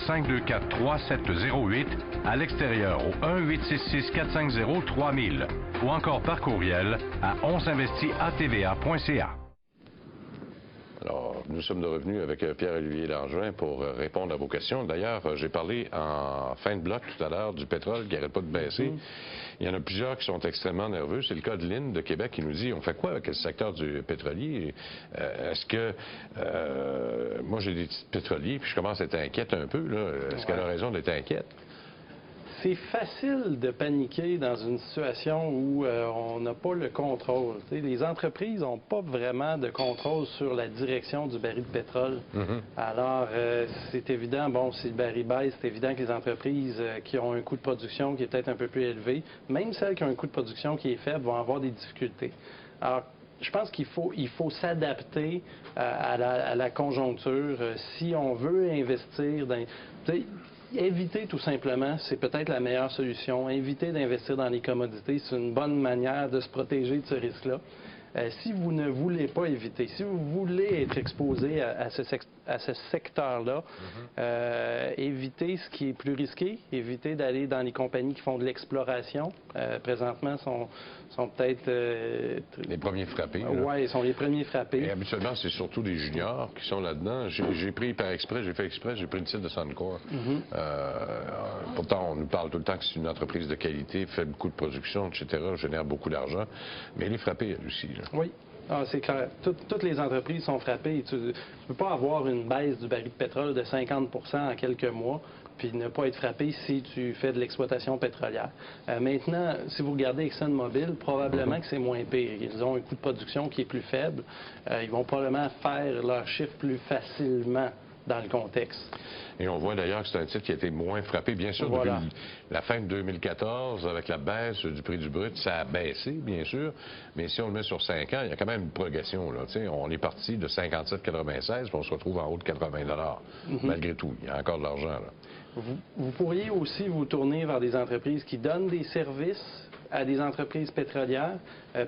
524-3708, à l'extérieur au 1-866-450-3000 ou encore par courriel à onsinvestit@tva.ca. Alors, nous sommes de revenus avec Pierre-Olivier Langevin pour répondre à vos questions. D'ailleurs, j'ai parlé en fin de bloc tout à l'heure du pétrole qui n'arrête pas de baisser. Il y en a plusieurs qui sont extrêmement nerveux. C'est le cas de Lynn de Québec qui nous dit, on fait quoi avec le secteur du pétrolier? Est-ce que... moi, j'ai des petits pétroliers, puis je commence à être inquiète un peu. Est-ce qu'elle a raison d'être inquiète? C'est facile de paniquer dans une situation où on n'a pas le contrôle. T'sais, les entreprises n'ont pas vraiment de contrôle sur la direction du baril de pétrole. Alors, c'est évident, bon, si le baril baisse, c'est évident que les entreprises qui ont un coût de production qui est peut-être un peu plus élevé, même celles qui ont un coût de production qui est faible, vont avoir des difficultés. Alors, je pense qu'il faut s'adapter à la conjoncture. Si on veut investir dans... Éviter tout simplement, c'est peut-être la meilleure solution. Éviter d'investir dans les commodités, c'est une bonne manière de se protéger de ce risque-là. Si vous ne voulez pas éviter, si vous voulez être exposé à ce secteur-là, évitez ce qui est plus risqué, évitez d'aller dans les compagnies qui font de l'exploration. Présentement, sont peut-être... les premiers frappés. Oui, ils sont les premiers frappés. Et habituellement, c'est surtout des juniors qui sont là-dedans. J'ai pris par exprès, j'ai fait exprès, j'ai pris le titre de Suncor. Pourtant, on nous parle tout le temps que c'est une entreprise de qualité, faible coût de production, etc., génère beaucoup d'argent. Mais elle est frappée, elle aussi. Là. Oui. Ah, c'est clair. Toutes les entreprises sont frappées. Tu ne peux pas avoir une baisse du baril de pétrole de 50 en quelques mois puis ne pas être frappé si tu fais de l'exploitation pétrolière. Maintenant, si vous regardez ExxonMobil, probablement que c'est moins pire. Ils ont un coût de production qui est plus faible. Ils vont probablement faire leurs chiffres plus facilement dans le contexte. Et on voit d'ailleurs que c'est un titre qui a été moins frappé. Bien sûr, depuis la fin de 2014, avec la baisse du prix du brut, ça a baissé, bien sûr. Mais si on le met sur 5 ans, il y a quand même une progression. Là. On est parti de 57,96 puis on se retrouve en haut de 80 malgré tout. Il y a encore de l'argent. Là. Vous pourriez aussi vous tourner vers des entreprises qui donnent des services à des entreprises pétrolières,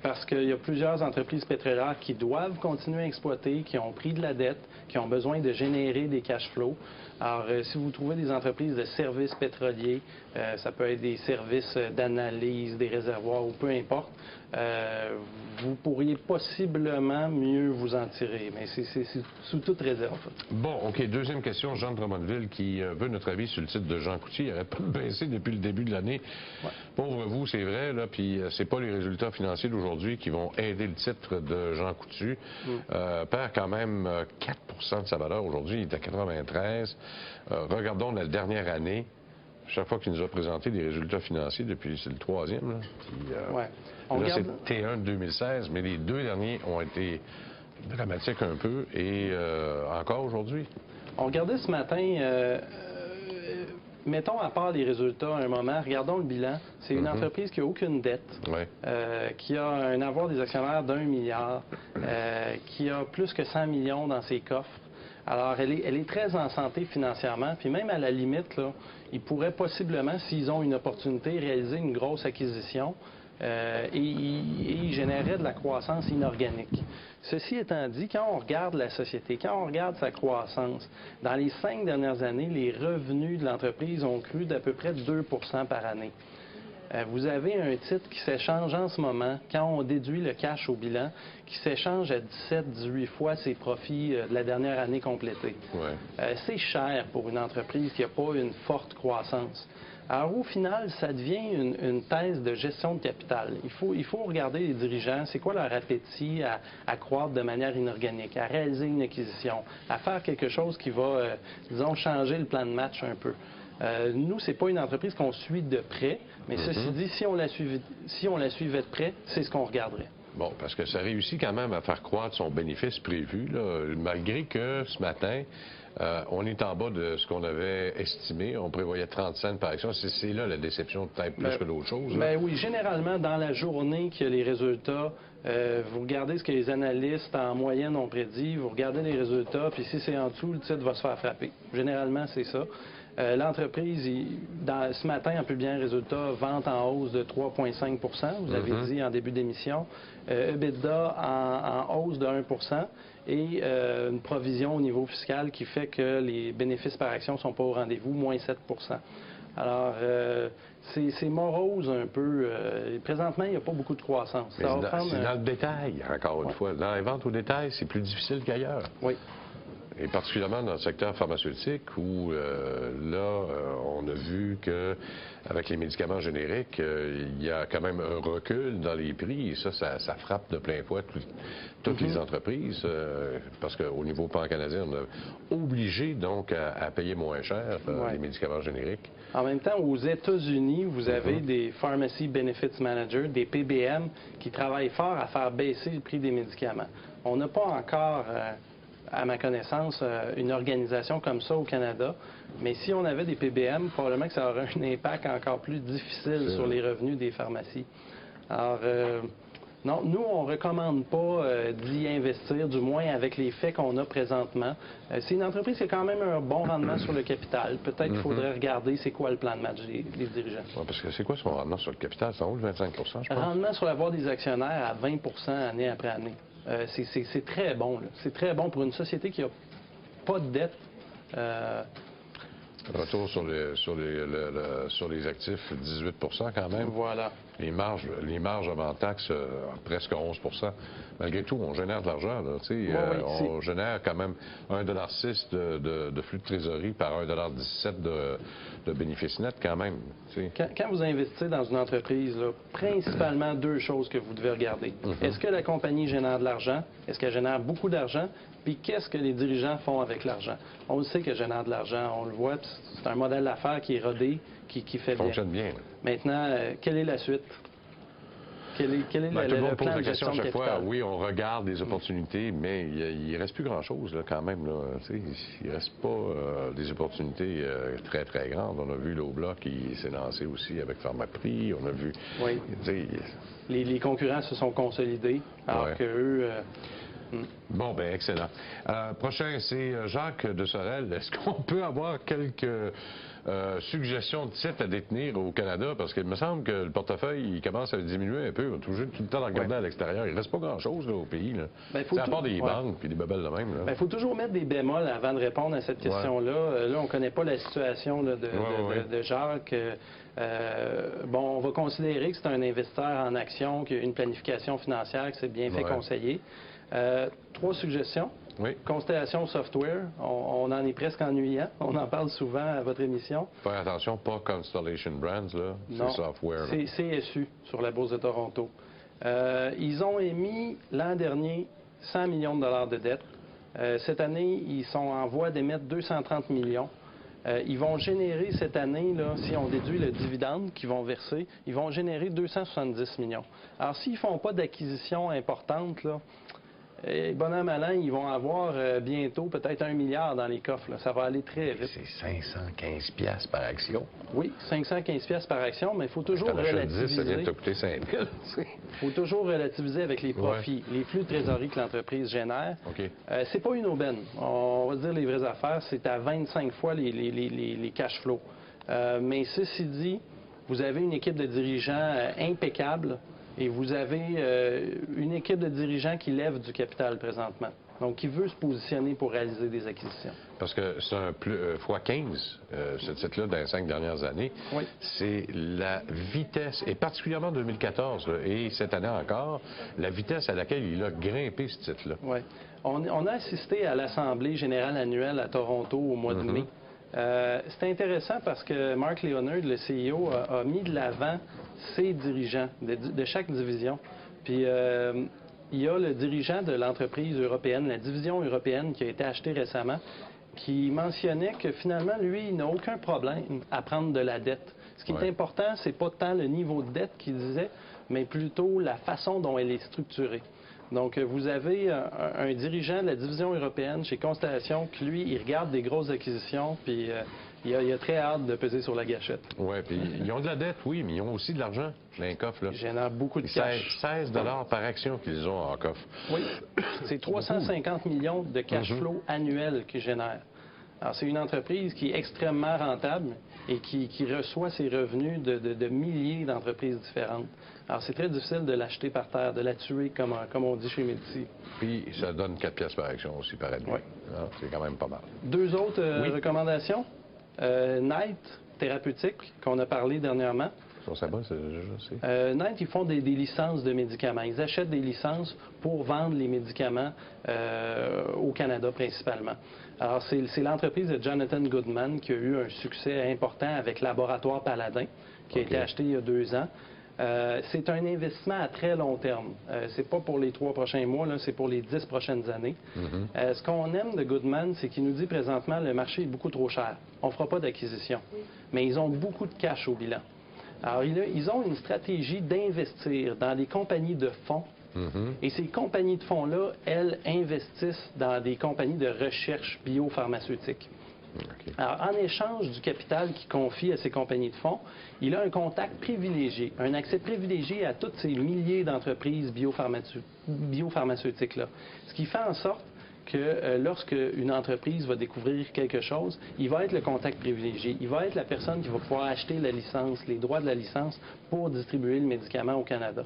parce qu'il y a plusieurs entreprises pétrolières qui doivent continuer à exploiter, qui ont pris de la dette, qui ont besoin de générer des cash flows. Alors, si vous trouvez des entreprises de services pétroliers, ça peut être des services d'analyse, des réservoirs ou peu importe, vous pourriez possiblement mieux vous en tirer, mais c'est sous toute réserve. Bon, OK. Deuxième question, Jean de Drummondville qui veut notre avis sur le titre de Jean Coutu. Il n'aurait pas baissé depuis le début de l'année. Ouais. Pauvre vous, c'est vrai, là, puis c'est pas les résultats financiers d'aujourd'hui qui vont aider le titre de Jean Coutu. Perd quand même 4 de sa valeur aujourd'hui. Il est à 93. Regardons la dernière année. Chaque fois qu'il nous a présenté des résultats financiers, depuis c'est le troisième, là. Puis, là, c'est T1 de 2016, mais les deux derniers ont été dramatiques un peu et encore aujourd'hui. On regardait ce matin, mettons à part les résultats un moment, regardons le bilan. C'est une entreprise qui n'a aucune dette, qui a un avoir des actionnaires d'1 milliard, qui a plus que 100 millions dans ses coffres. Alors, elle est très en santé financièrement, puis même à la limite, là, ils pourraient possiblement, s'ils ont une opportunité, réaliser une grosse acquisition et ils généreraient de la croissance inorganique. Ceci étant dit, quand on regarde la société, quand on regarde sa croissance, dans les 5 dernières années, les revenus de l'entreprise ont cru d'à peu près 2 par année. Vous avez un titre qui s'échange en ce moment, quand on déduit le cash au bilan, qui s'échange à 17-18 fois ses profits de la dernière année complétée. C'est cher pour une entreprise qui n'a pas une forte croissance. Alors, au final, ça devient une thèse de gestion de capital. Il faut regarder les dirigeants, c'est quoi leur appétit à croître de manière inorganique, à réaliser une acquisition, à faire quelque chose qui va, disons, changer le plan de match un peu. Nous, c'est pas une entreprise qu'on suit de près, mais ceci dit, si on la suivait de près, c'est ce qu'on regarderait. Bon, parce que ça réussit quand même à faire croître son bénéfice prévu, là, malgré que ce matin, on est en bas de ce qu'on avait estimé. On prévoyait 30 cents par action. C'est là la déception peut-être plus que d'autres choses. Bien oui, généralement, dans la journée qu'il y a les résultats, vous regardez ce que les analystes en moyenne ont prédit, vous regardez les résultats, puis si c'est en dessous, le titre va se faire frapper. Généralement, c'est ça. L'entreprise, ce matin, en publiant un résultat, vente en hausse de 3,5 vous avez dit en début d'émission. EBITDA en hausse de 1 et une provision au niveau fiscal qui fait que les bénéfices par action ne sont pas au rendez-vous, moins 7 Alors, c'est morose un peu. Présentement, il n'y a pas beaucoup de croissance. C'est dans le détail, encore une fois. Dans les ventes au détail, c'est plus difficile qu'ailleurs. Oui. Et particulièrement dans le secteur pharmaceutique où, on a vu qu'avec les médicaments génériques, il y a quand même un recul dans les prix. Et ça frappe de plein fouet toutes les entreprises. Parce qu'au niveau pan-canadien, on est obligé donc à payer moins cher les médicaments génériques. En même temps, aux États-Unis, vous avez des Pharmacy Benefits Managers, des PBM, qui travaillent fort à faire baisser le prix des médicaments. On n'a pas encore... à ma connaissance, une organisation comme ça au Canada. Mais si on avait des PBM, probablement que ça aurait un impact encore plus difficile sur les revenus des pharmacies. Alors, non, nous, on ne recommande pas d'y investir, du moins avec les faits qu'on a présentement. C'est une entreprise qui a quand même un bon rendement sur le capital. Peut-être qu'il faudrait regarder c'est quoi le plan de match des dirigeants. Ouais, parce que c'est quoi son rendement sur le capital? Ça vaut 25 je pense. Rendement sur la voie des actionnaires à 20 année après année. C'est très bon. C'est très bon pour une société qui n'a pas de dette. Retour sur les actifs, 18 quand même. Voilà. Les marges avant taxe, presque 11 Malgré tout, on génère de l'argent. On génère quand même 1,6 $ de flux de trésorerie par 1,17 $ de bénéfices nets quand même. Quand vous investissez dans une entreprise, là, principalement deux choses que vous devez regarder. Est-ce que la compagnie génère de l'argent? Est-ce qu'elle génère beaucoup d'argent? Puis qu'est-ce que les dirigeants font avec l'argent? On le sait qu'elle génère de l'argent, on le voit. C'est un modèle d'affaires qui est rodé, qui fait bien. Fonctionne bien. Maintenant, quelle est la suite? Quel est tout le monde pose la question à chaque fois. Oui, on regarde des opportunités, mais il ne reste plus grand-chose quand même. Là. Il ne reste pas des opportunités très, très grandes. On a vu l'Obloc qui s'est lancé aussi avec Pharmaprix. On a vu... Oui. Les concurrents se sont consolidés, alors qu'eux... Bon, bien, excellent. Prochain, c'est Jacques de Sorel. Est-ce qu'on peut avoir quelques suggestions de titres à détenir au Canada? Parce qu'il me semble que le portefeuille, il commence à diminuer un peu. On est toujours tout le temps à regarder à l'extérieur. Il ne reste pas grand-chose au pays. C'est à part des banques puis des babelles de même. Il faut toujours mettre des bémols avant de répondre à cette question-là. Là, on ne connaît pas la situation de Jacques. On va considérer que c'est un investisseur en actions, qu'il y a une planification financière, que c'est bien fait conseiller. 3 suggestions. Oui. Constellation Software, on en est presque ennuyant. On en parle souvent à votre émission. Faire attention, pas Constellation Brands, là. C'est Software. C'est CSU sur la Bourse de Toronto. Ils ont émis l'an dernier 100 millions de dollars de dette. Cette année, ils sont en voie d'émettre 230 millions. Ils vont générer cette année, là, si on déduit le dividende qu'ils vont verser, ils vont générer 270 millions. Alors, s'ils ne font pas d'acquisition importante, là, bon an, mal an, ils vont avoir bientôt peut-être 1 milliard dans les coffres. Là. Ça va aller très vite. C'est 515 $ par action. Oui, 515 $ par action, mais il faut toujours relativiser. 10, ça vient de te coûter 5 000. Il faut toujours relativiser avec les profits, les flux de trésorerie que l'entreprise génère. C'est pas une aubaine. On va dire les vraies affaires, c'est à 25 fois les cash flows. Mais ceci dit, vous avez une équipe de dirigeants impeccable. Et vous avez une équipe de dirigeants qui lève du capital présentement, donc qui veut se positionner pour réaliser des acquisitions. Parce que c'est un x15, ce titre-là, dans les 5 dernières années. Oui. C'est la vitesse, et particulièrement en 2014, et cette année encore, la vitesse à laquelle il a grimpé ce titre-là. Oui. On a assisté à l'Assemblée générale annuelle à Toronto au mois de mai. C'est intéressant parce que Mark Leonard, le CEO, a mis de l'avant ses dirigeants de chaque division. Puis il y a le dirigeant de l'entreprise européenne, la division européenne qui a été achetée récemment, qui mentionnait que finalement, lui, il n'a aucun problème à prendre de la dette. Ce qui est important, c'est pas tant le niveau de dette qu'il disait, mais plutôt la façon dont elle est structurée. Donc, vous avez un dirigeant de la division européenne chez Constellation qui, lui, il regarde des grosses acquisitions, puis il a très hâte de peser sur la gâchette. Oui, puis ils ont de la dette, oui, mais ils ont aussi de l'argent dans les coffres. Là. Ils génèrent beaucoup de cash. 16 $ par action qu'ils ont en coffre. Oui, c'est 350 millions de cash flow annuel qu'ils génèrent. Alors, c'est une entreprise qui est extrêmement rentable et qui reçoit ses revenus de milliers d'entreprises différentes. Alors, c'est très difficile de l'acheter par terre, de la tuer, comme on dit chez Médici. Puis, ça donne 4 pièces par action aussi, par année. Oui. C'est quand même pas mal. Deux autres recommandations. Knight Thérapeutique, qu'on a parlé dernièrement. Ça va, je sais. Knight, ils font des licences de médicaments. Ils achètent des licences pour vendre les médicaments au Canada principalement. Alors, c'est l'entreprise de Jonathan Goodman qui a eu un succès important avec Laboratoire Paladin, qui a été acheté il y a 2 ans. C'est un investissement à très long terme. C'est pas pour les 3 prochains mois, c'est pour les 10 prochaines années. Ce qu'on aime de Goodman, c'est qu'il nous dit présentement le marché est beaucoup trop cher. On ne fera pas d'acquisition. Mais ils ont beaucoup de cash au bilan. Alors, ils ont une stratégie d'investir dans des compagnies de fonds. Et ces compagnies de fonds-là, elles investissent dans des compagnies de recherche biopharmaceutique. Alors, en échange du capital qu'il confie à ces compagnies de fonds, il a un contact privilégié, un accès privilégié à toutes ces milliers d'entreprises biopharmaceutiques-là. Ce qui fait en sorte que lorsque une entreprise va découvrir quelque chose, il va être le contact privilégié. Il va être la personne qui va pouvoir acheter la licence, les droits de la licence pour distribuer le médicament au Canada.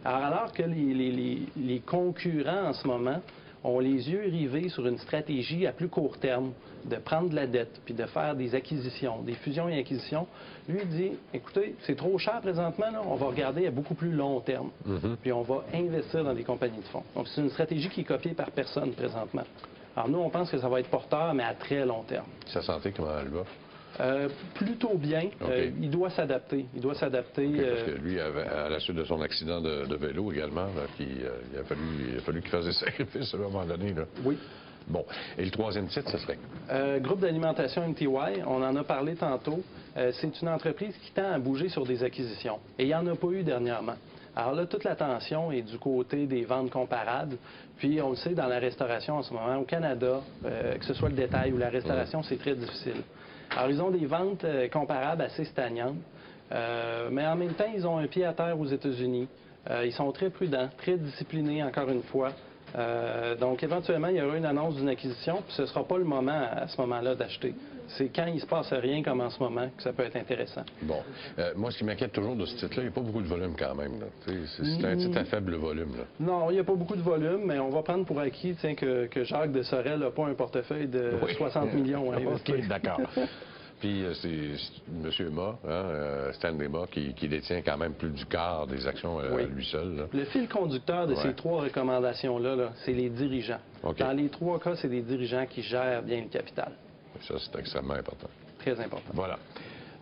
Alors que les concurrents en ce moment ont les yeux rivés sur une stratégie à plus court terme, de prendre de la dette, puis de faire des acquisitions, des fusions et acquisitions, lui dit, écoutez, c'est trop cher présentement, là, on va regarder à beaucoup plus long terme, puis on va investir dans des compagnies de fonds. Donc, c'est une stratégie qui est copiée par personne présentement. Alors, nous, on pense que ça va être porteur, mais à très long terme. Sa santé, comment elle va? Plutôt bien. Il doit s'adapter. Parce que lui, à la suite de son accident de vélo également, là, il a fallu qu'il fasse des sacrifices à un moment donné. Là. Oui. Bon. Et le troisième titre, ce serait? Groupe d'alimentation MTY, on en a parlé tantôt. C'est une entreprise qui tend à bouger sur des acquisitions. Et il n'y en a pas eu dernièrement. Alors là, toute l'attention est du côté des ventes comparables. Puis, on le sait, dans la restauration en ce moment, au Canada, que ce soit le détail ou la restauration, c'est très difficile. Alors, ils ont des ventes comparables assez stagnantes, mais en même temps, ils ont un pied à terre aux États-Unis. Ils sont très prudents, très disciplinés, encore une fois. Donc, éventuellement, il y aura une annonce d'une acquisition, puis ce ne sera pas le moment, à ce moment-là, d'acheter. C'est quand il ne se passe rien, comme en ce moment, que ça peut être intéressant. Bon. Moi, ce qui m'inquiète toujours de ce titre-là, il n'y a pas beaucoup de volume quand même. C'est un titre à faible volume. Là. Non, il n'y a pas beaucoup de volume, mais on va prendre pour acquis que Jacques de Sorel n'a pas un portefeuille de 60 millions. OK, d'accord. Puis c'est M. Ma, Stanley Ma, qui détient quand même plus du quart des actions à lui seul. Là. Le fil conducteur de ces 3 recommandations-là, c'est les dirigeants. Dans les 3 cas, c'est des dirigeants qui gèrent bien le capital. Ça, c'est extrêmement important. Très important. Voilà.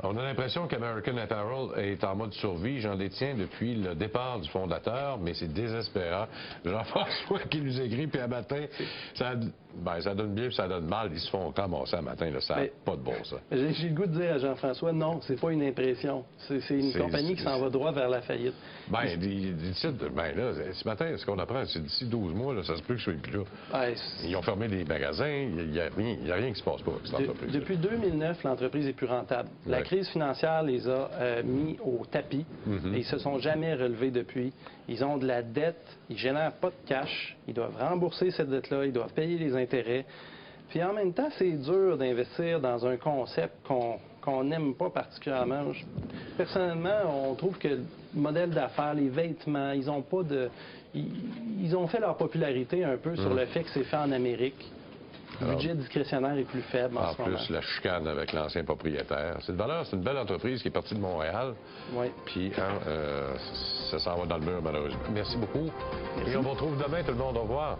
On a l'impression qu'American Apparel est en mode survie. J'en détiens depuis le départ du fondateur, mais c'est désespérant. Jean-François qui nous écrit, puis un matin, ça donne bien, puis ça donne mal. Ils se font ramasser un matin, là, ça n'a pas de bon sens. J'ai le goût de dire à Jean-François, non, c'est pas une impression. C'est une compagnie qui s'en va droit vers la faillite. Là, ce matin, ce qu'on apprend, c'est d'ici 12 mois, là, ça se peut que je ne sois plus là. Ils ont fermé des magasins, il n'y a rien qui se passe pas avec cette entreprise. Depuis 2009, l'entreprise est plus rentable. La crise financière les a mis au tapis et ils ne se sont jamais relevés depuis. Ils ont de la dette, ils ne génèrent pas de cash, ils doivent rembourser cette dette-là, ils doivent payer les intérêts. Puis en même temps, c'est dur d'investir dans un concept qu'on n'aime pas particulièrement. Personnellement, on trouve que le modèle d'affaires, les vêtements, ils ont pas de... Ils ont fait leur popularité un peu sur le fait que c'est fait en Amérique. Le budget discrétionnaire est plus faible en ce moment. En plus, la chicane avec l'ancien propriétaire. C'est une belle entreprise qui est partie de Montréal. Oui. Puis, ça s'en va dans le mur, malheureusement. Merci beaucoup. Merci. Et on vous retrouve demain, tout le monde. Au revoir.